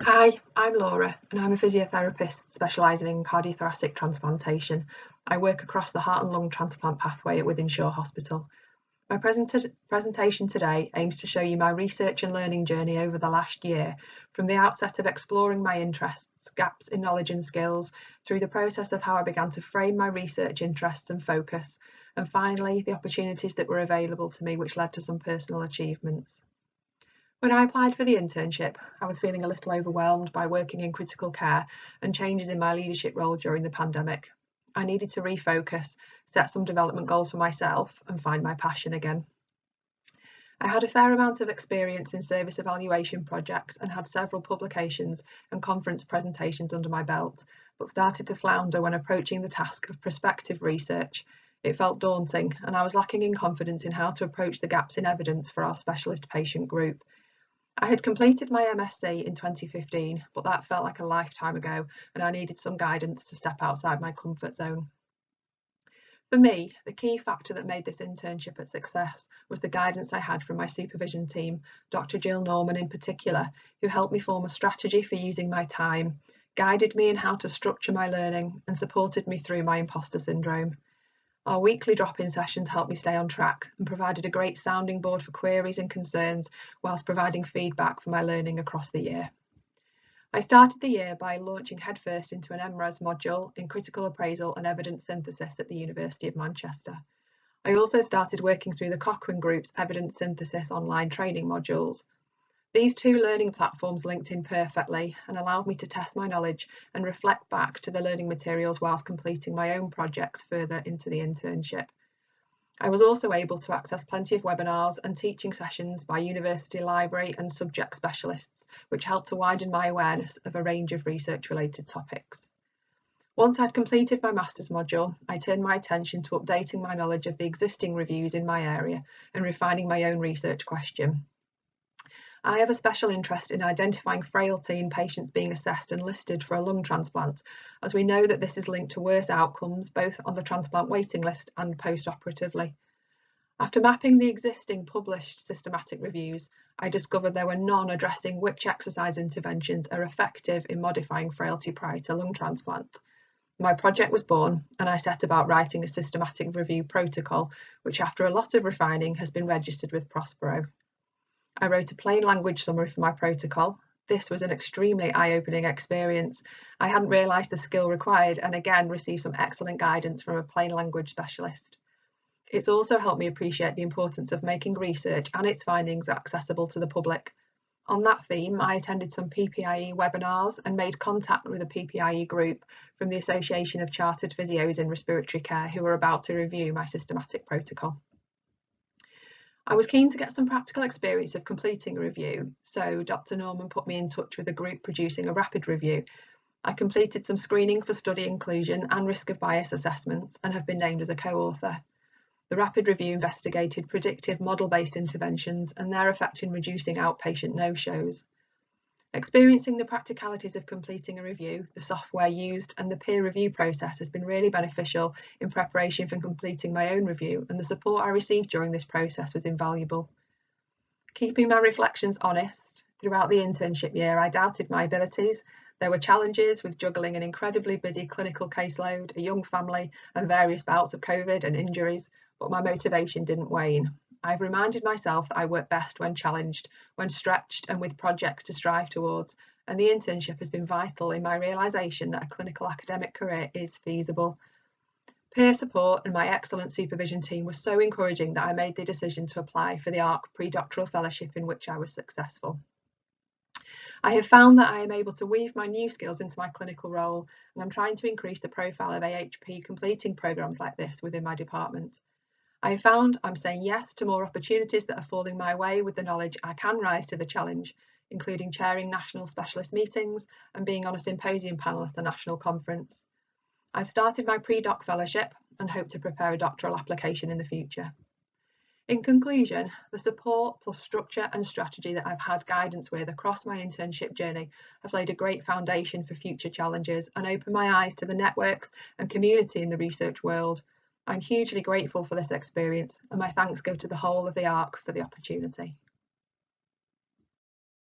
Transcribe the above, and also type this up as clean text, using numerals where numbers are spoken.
Hi, I'm Laura and I'm a physiotherapist specialising in cardiothoracic transplantation. I work across the heart and lung transplant pathway at Wythenshawe Hospital. My presentation today aims to show you my research and learning journey over the last year, from the outset of exploring my interests, gaps in knowledge and skills, through the process of how I began to frame my research interests and focus, and finally the opportunities that were available to me which led to some personal achievements. When I applied for the internship, I was feeling a little overwhelmed by working in critical care and changes in my leadership role during the pandemic. I needed to refocus, set some development goals for myself, and find my passion again. I had a fair amount of experience in service evaluation projects and had several publications and conference presentations under my belt, but started to flounder when approaching the task of prospective research. It felt daunting, and I was lacking in confidence in how to approach the gaps in evidence for our specialist patient group. I had completed my MSc in 2015, but that felt like a lifetime ago, and I needed some guidance to step outside my comfort zone. For me, the key factor that made this internship a success was the guidance I had from my supervision team, Dr. Jill Norman in particular, who helped me form a strategy for using my time, guided me in how to structure my learning, and supported me through my imposter syndrome. Our weekly drop-in sessions helped me stay on track and provided a great sounding board for queries and concerns whilst providing feedback for my learning across the year. I started the year by launching headfirst into an MRES module in critical appraisal and evidence synthesis at the University of Manchester. I also started working through the Cochrane Group's evidence synthesis online training modules. These two learning platforms linked in perfectly and allowed me to test my knowledge and reflect back to the learning materials whilst completing my own projects further into the internship. I was also able to access plenty of webinars and teaching sessions by university library and subject specialists, which helped to widen my awareness of a range of research-related topics. Once I'd completed my master's module, I turned my attention to updating my knowledge of the existing reviews in my area and refining my own research question. I have a special interest in identifying frailty in patients being assessed and listed for a lung transplant, as we know that this is linked to worse outcomes both on the transplant waiting list and post-operatively. After mapping the existing published systematic reviews, I discovered there were none addressing which exercise interventions are effective in modifying frailty prior to lung transplant. My project was born, and I set about writing a systematic review protocol, which after a lot of refining has been registered with Prospero. I wrote a plain language summary for my protocol. This was an extremely eye-opening experience. I hadn't realised the skill required and again received some excellent guidance from a plain language specialist. It's also helped me appreciate the importance of making research and its findings accessible to the public. On that theme, I attended some PPIE webinars and made contact with a PPIE group from the Association of Chartered Physios in Respiratory Care who were about to review my systematic protocol. I was keen to get some practical experience of completing a review, so Dr. Norman put me in touch with a group producing a rapid review. I completed some screening for study inclusion and risk of bias assessments and have been named as a co-author. The rapid review investigated predictive model-based interventions and their effect in reducing outpatient no-shows. Experiencing the practicalities of completing a review, the software used and the peer review process has been really beneficial in preparation for completing my own review, and the support I received during this process was invaluable. Keeping my reflections honest, throughout the internship year I doubted my abilities. There were challenges with juggling an incredibly busy clinical caseload, a young family and various bouts of COVID and injuries, but my motivation didn't wane. I've reminded myself that I work best when challenged, when stretched and with projects to strive towards, and the internship has been vital in my realisation that a clinical academic career is feasible. Peer support and my excellent supervision team was so encouraging that I made the decision to apply for the ARC pre-doctoral fellowship in which I was successful. I have found that I am able to weave my new skills into my clinical role, and I'm trying to increase the profile of AHP completing programmes like this within my department. I have found I'm saying yes to more opportunities that are falling my way with the knowledge I can rise to the challenge, including chairing national specialist meetings and being on a symposium panel at a national conference. I've started my pre-doc fellowship and hope to prepare a doctoral application in the future. In conclusion, the support plus structure and strategy that I've had guidance with across my internship journey have laid a great foundation for future challenges and opened my eyes to the networks and community in the research world. I'm hugely grateful for this experience, and my thanks go to the whole of the ARC for the opportunity.